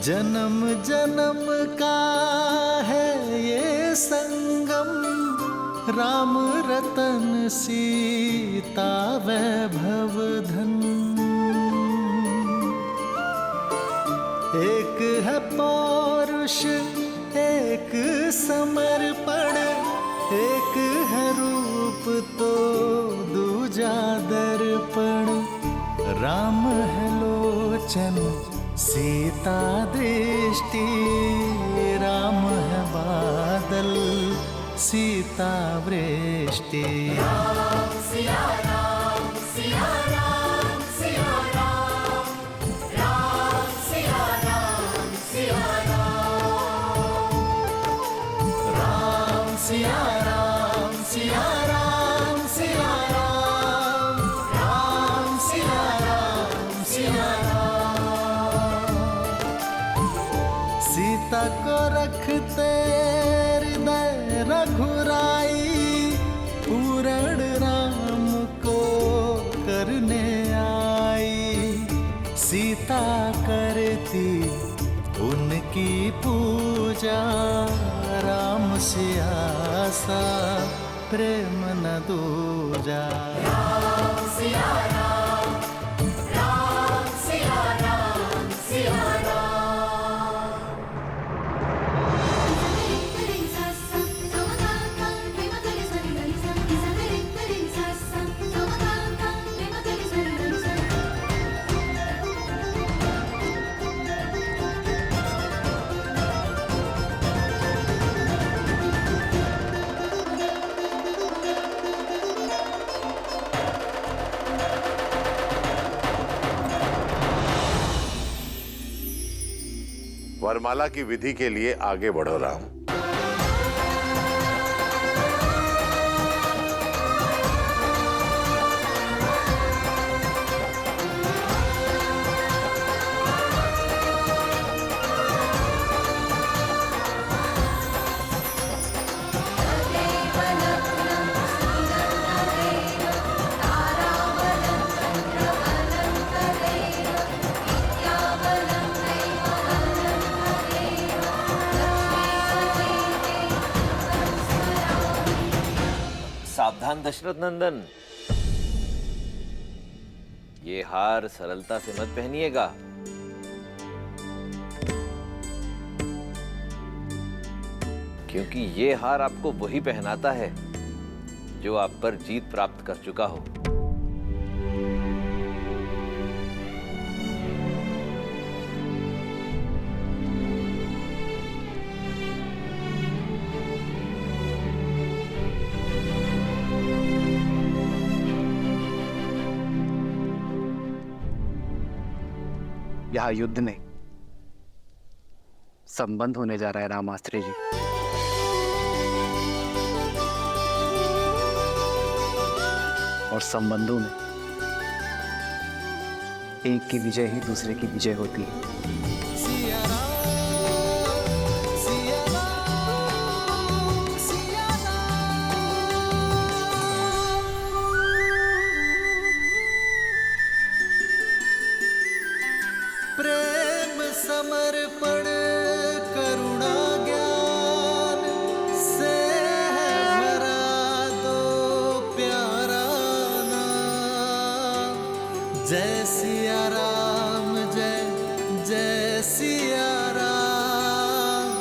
जन्म जन्म का है ये संगम, राम रतन सीता वैभव धन। एक है पौरुष एक समर्पण, एक है रूप तो दूजा दर्पण। राम है लोचन सीता दृष्टि, राम है बादल सीता वृष्टि। राम सिया राम सिया राम सिया राम, राम सिया राम सिया राम, राम सिया राम सिया राम सिया राम, राम सिया राम सिया राम। सीता को रखते हृदय रघुराई, पूर्ण राम को करने आई। सीता करती उनकी पूजा, राम सिया सा प्रेम न दूजा। राम सिया राम, राम सिया राम सिया राम। वरमाला की विधि के लिए आगे बढ़ो राम। सावधान दशरथ नंदन, ये हार सरलता से मत पहनिएगा। क्योंकि ये हार आपको वही पहनाता है जो आप पर जीत प्राप्त कर चुका हो। यहाँ युद्ध नहीं, संबंध होने जा रहा है रामास्त्री जी। और संबंधों में एक की विजय ही दूसरे की विजय होती है। प्रेम समर्पण करुणा ज्ञान से है भरा दो प्यारा नाम। जय सिया राम जय जय सिया राम,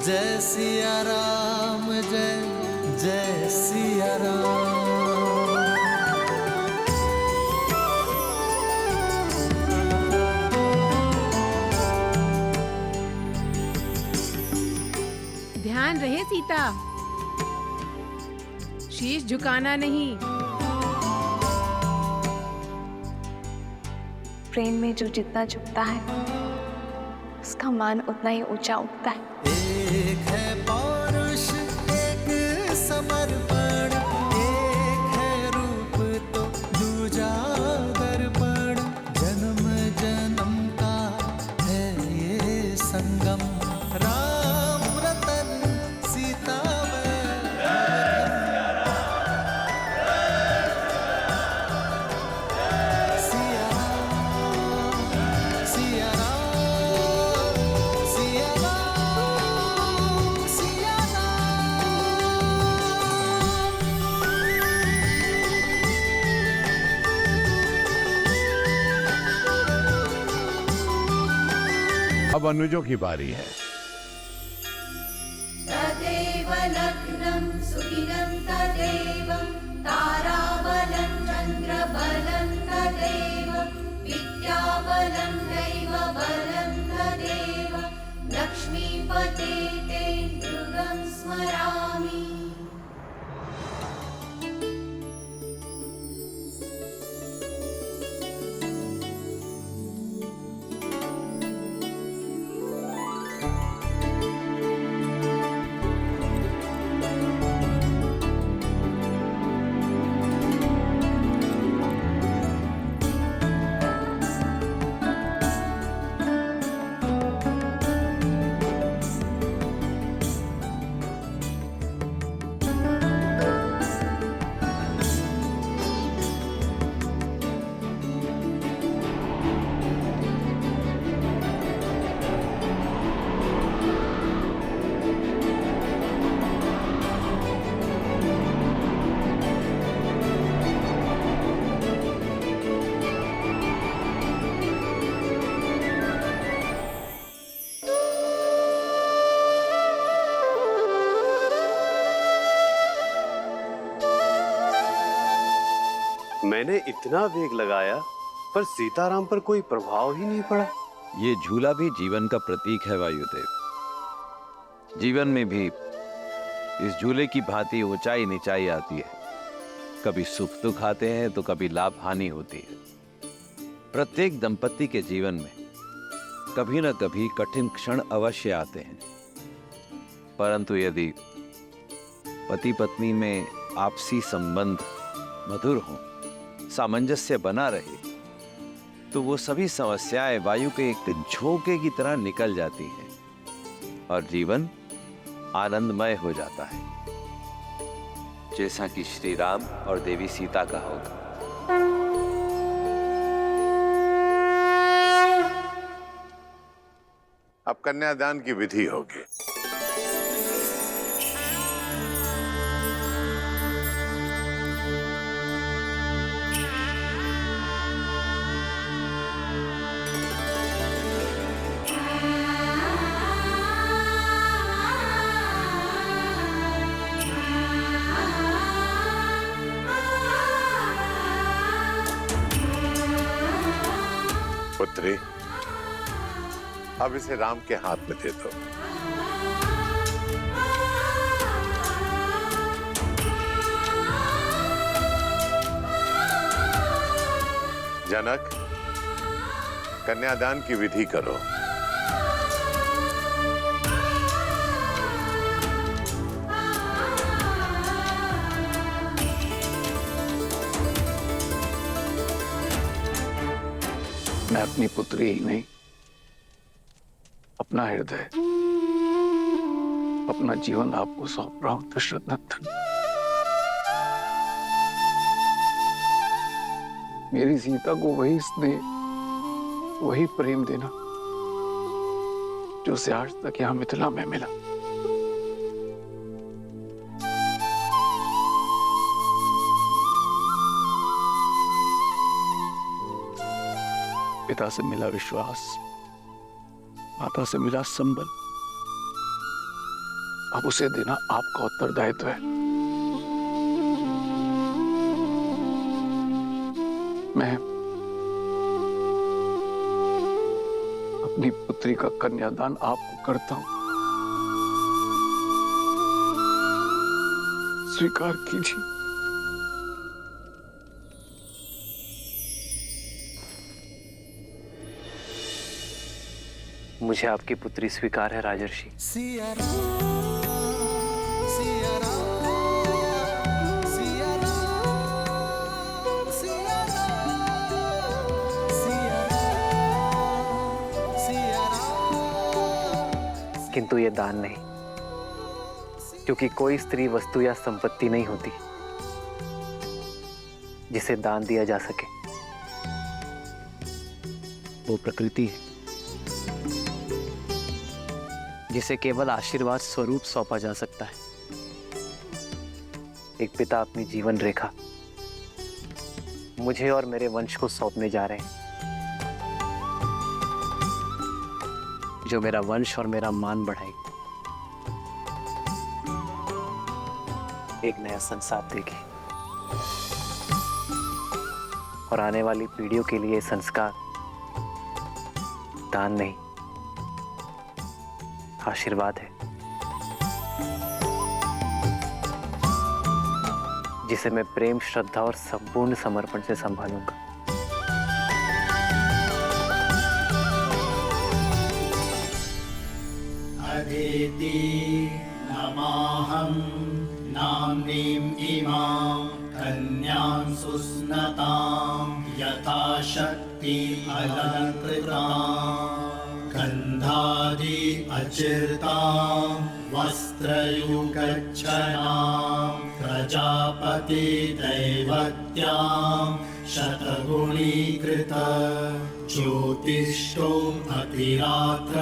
जय सिया राम जय जय सिया राम। ध्यान रहे सीता, शीश झुकाना नहीं। प्रेम में जो जितना झुकता है उसका मान उतना ही ऊंचा उठता है। एक है पौरुष एक समर्पण, अब अनुजों की बारी है। तदेव लग्नं सुदिनं तदेव ताराबलं चन्द्रबलं तदेव विद्याबलं दैवबलं तदेव लक्ष्मीपते ते नृगं स्मरामि। मैंने इतना वेग लगाया पर सीताराम पर कोई प्रभाव ही नहीं पड़ा। ये झूला भी जीवन का प्रतीक है वायुदेव। जीवन में भी इस झूले की भांति ऊंचाई नीचाई आती है। कभी सुख दुख आते हैं तो कभी लाभ हानि होती है। प्रत्येक दंपति के जीवन में कभी न कभी कठिन क्षण अवश्य आते हैं, परंतु यदि पति पत्नी में आपसी संबंध मधुर हो, सामंजस्य बना रहे, तो वो सभी समस्याएं वायु के एक झोंके की तरह निकल जाती हैं और जीवन आनंदमय हो जाता है, जैसा कि श्री राम और देवी सीता का होगा। अब कन्यादान की विधि होगी। पुत्री, अब इसे राम के हाथ में दे दो। जनक, कन्यादान की विधि करो। मैं अपनी पुत्री ही नहीं, अपना हृदय, अपना जीवन आपको सौंप रहा हूं दशरथ नंदन। मेरी सीता को वही स्नेह, वही प्रेम देना जो उसे आज तक यहां मिथिला में मिला। पिता से मिला विश्वास, माता से मिला संबल, अब उसे देना आपका उत्तरदायित्व है। मैं अपनी पुत्री का कन्यादान आपको करता हूं, स्वीकार कीजिए। मुझे आपकी पुत्री स्वीकार है राजर्षि। सिया राम, सिया राम, सिया राम, सिया राम, सिया राम, सिया राम। किंतु ये दान नहीं, क्योंकि कोई स्त्री वस्तु या संपत्ति नहीं होती जिसे दान दिया जा सके। वो प्रकृति है जिसे केवल आशीर्वाद स्वरूप सौंपा जा सकता है। एक पिता अपनी जीवन रेखा मुझे और मेरे वंश को सौंपने जा रहे हैं। जो मेरा वंश और मेरा मान बढ़ाए, एक नया संसार देगी और आने वाली पीढ़ियों के लिए संस्कार दान नहीं, आशीर्वाद है, जिसे मैं प्रेम, श्रद्धा और संपूर्ण समर्पण से संभालूंगा। अदिति नमाहं नाम्नीं इमां कन्यां सुस्नतां यथा शक्ति अलङ्कृतां गन्धादि अचिर्तां वस्त्रयुगच्छनां प्रजापति दैवत्यां शतगुणीकृत ज्योतिष्ठोम् अतिरात्र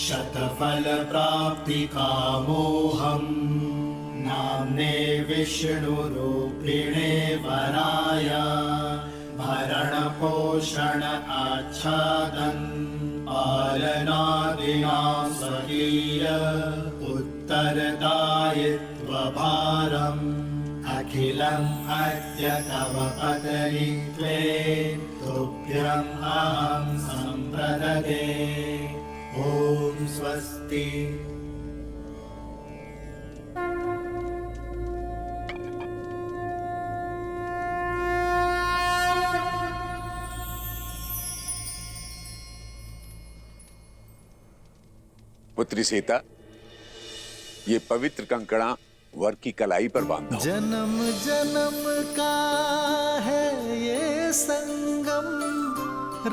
शतफलप्राप्तिकामोऽहम् नाम्ने विष्णुरूपिणे वराय भरणपोषण आच्छादन् पालनादिना स्वकीय उत्तरदायित्वभारम् अखिलम् अद्य तव पत्नीत्वे तुभ्यम् अहं सम्प्रददे। ॐ स्वस्ति। पुत्री सीता, ये पवित्र कंकड़ा वर की कलाई पर बांधो। जन्म जन्म का है ये संगम,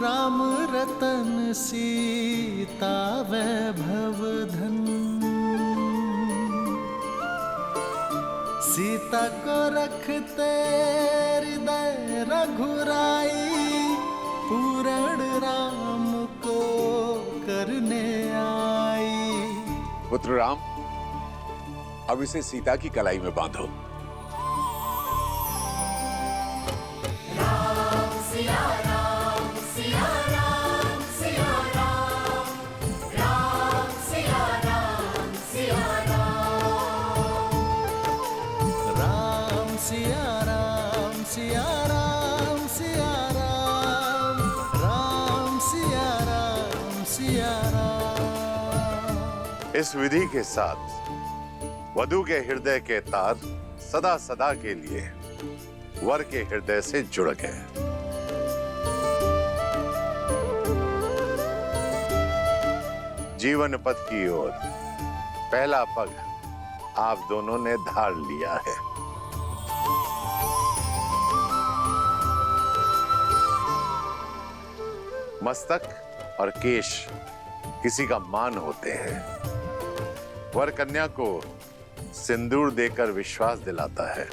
राम रतन सीता वैभव धन। सीता को रखते हृदय रघुराई, पूर्ण राम को करने आई। पुत्र राम, अब इसे सीता की कलाई में बांधो। इस विधि के साथ वधू के हृदय के तार सदा सदा के लिए वर के हृदय से जुड़ गए। जीवन पथ की ओर पहला पग आप दोनों ने धार लिया है। मस्तक और केश किसी का मान होते हैं। वर कन्या को सिंदूर देकर विश्वास दिलाता है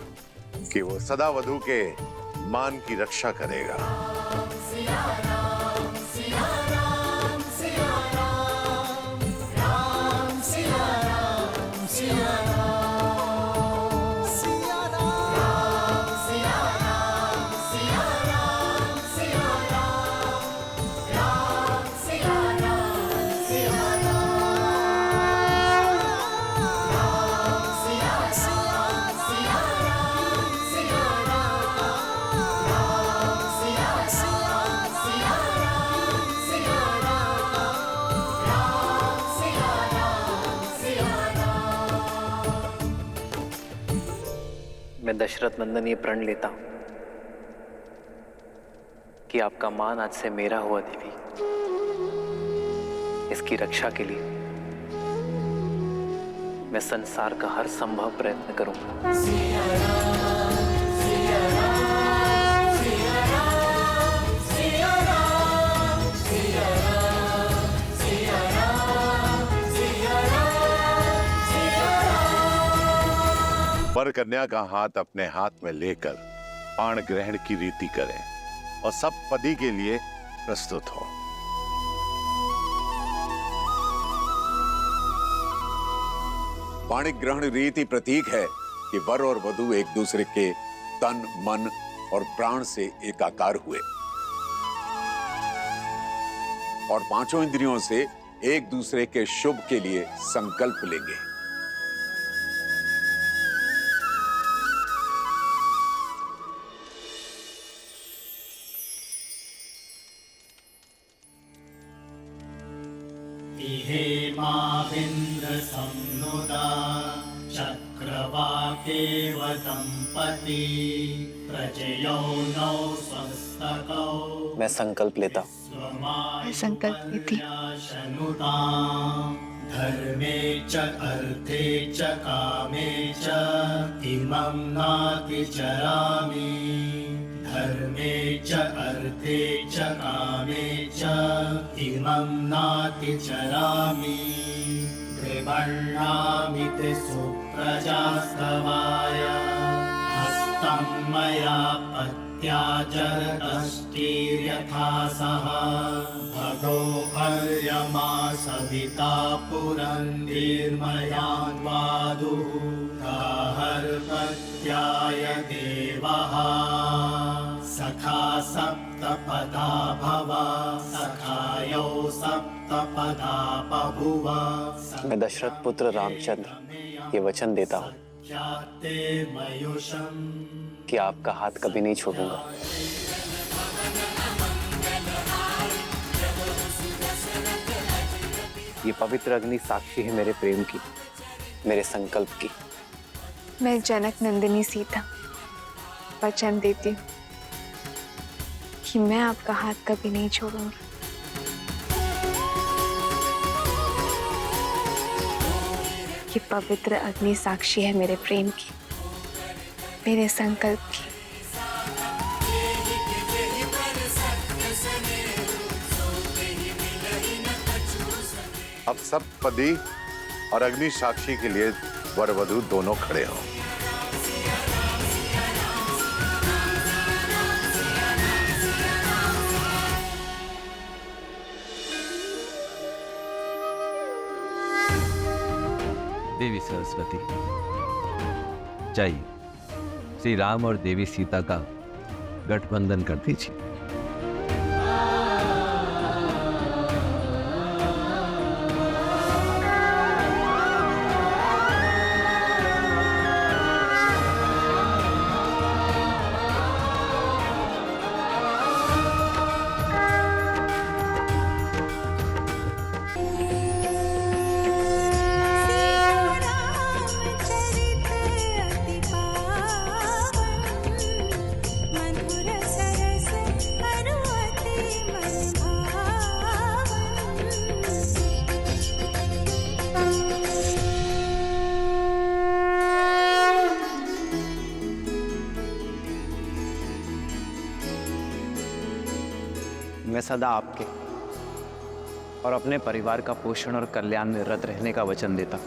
कि वो सदा वधू के मान की रक्षा करेगा। मैं दशरथ नंदन ये प्रण लेता हूं कि आपका मान आज से मेरा हुआ देवी। इसकी रक्षा के लिए मैं संसार का हर संभव प्रयत्न करूंगा। वर कन्या का हाथ अपने हाथ में लेकर पाण ग्रहण की रीति करें और सब पदी के लिए प्रस्तुत हो। पाणिक ग्रहण रीति प्रतीक है कि वर और वधू एक दूसरे के तन, मन और प्राण से एकाकार हुए और पांचों इंद्रियों से एक दूसरे के शुभ के लिए संकल्प लेंगे। हेमाविन्द्र संनुदा चक्रवाकेव दंपति प्रजयो नौ स्वस्तकौ। मैं संकल्प लेता हूँ। मैं संकल्प लेती हूँ। धर्मे च अर्थे च कामे च इमं नातिचरामि। धर्मे च अर्थे च कामे च इमं नातिचरामि। त्रिवर्णामि ते सुप्रजास्तवाय हस्तं मया पत्याजरतष्टिर्यथा सह भगो अर्यमा सविता पुरन्दीर्मयान्वादुः गाहर्पत्याय देवः सखा सप्तपदा भव सखायो सप्तपदा बभुव। मैं दशरथ पुत्र रामचंद्र ये वचन देता हूँ कि आपका हाथ कभी नहीं छोड़ूंगा। ये पवित्र अग्नि साक्षी है मेरे प्रेम की, मेरे संकल्प की। मैं जनक नंदिनी सीता वचन देती हूँ कि मैं आपका हाथ कभी नहीं छोड़ूंगी। ये पवित्र अग्नि साक्षी है मेरे प्रेम की, मेरे संकल्प की। अब सब पति और अग्नि साक्षी के लिए वर वधू दोनों खड़े हों। देवी सरस्वती, जाइए श्री राम और देवी सीता का गठबंधन कर दीजिए। मैं सदा आपके और अपने परिवार का पोषण और कल्याण में रत रहने का वचन देता हूं।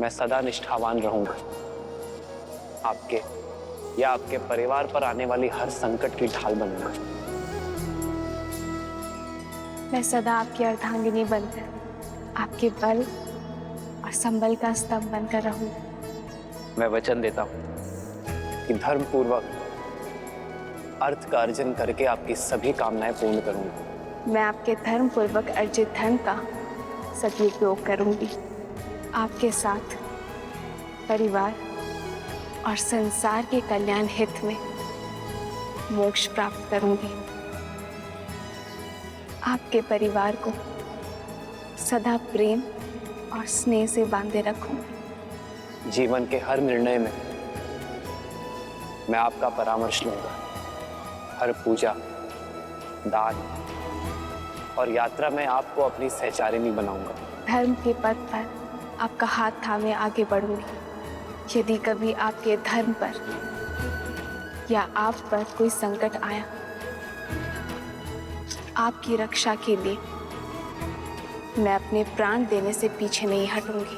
मैं सदा निष्ठावान रहूंगा, आपके या आपके परिवार पर आने वाली हर संकट की ढाल बनूंगा। मैं सदा आपकी अर्धांगिनी बनकर आपके बल और संबल का स्तंभ बनकर रहूंगा। मैं वचन देता हूं कि धर्म पूर्वक अर्थ का अर्जन करके आपकी सभी कामनाएं पूर्ण करूंगा। मैं आपके धर्म पूर्वक अर्जित धन का सदुपयोग करूंगी। आपके साथ परिवार और संसार के कल्याण हित में मोक्ष प्राप्त करूंगी। आपके परिवार को सदा प्रेम और स्नेह से बांधे रखूंगी। जीवन के हर निर्णय में मैं आपका परामर्श लूंगा। हर पूजा, दान और यात्रा में आपको अपनी सहचारिणी बनाऊंगा। धर्म के पथ पर आपका हाथ थामे आगे बढ़ूंगी। यदि कभी आपके धर्म पर या आप पर कोई संकट आया, आपकी रक्षा के लिए मैं अपने प्राण देने से पीछे नहीं हटूंगी।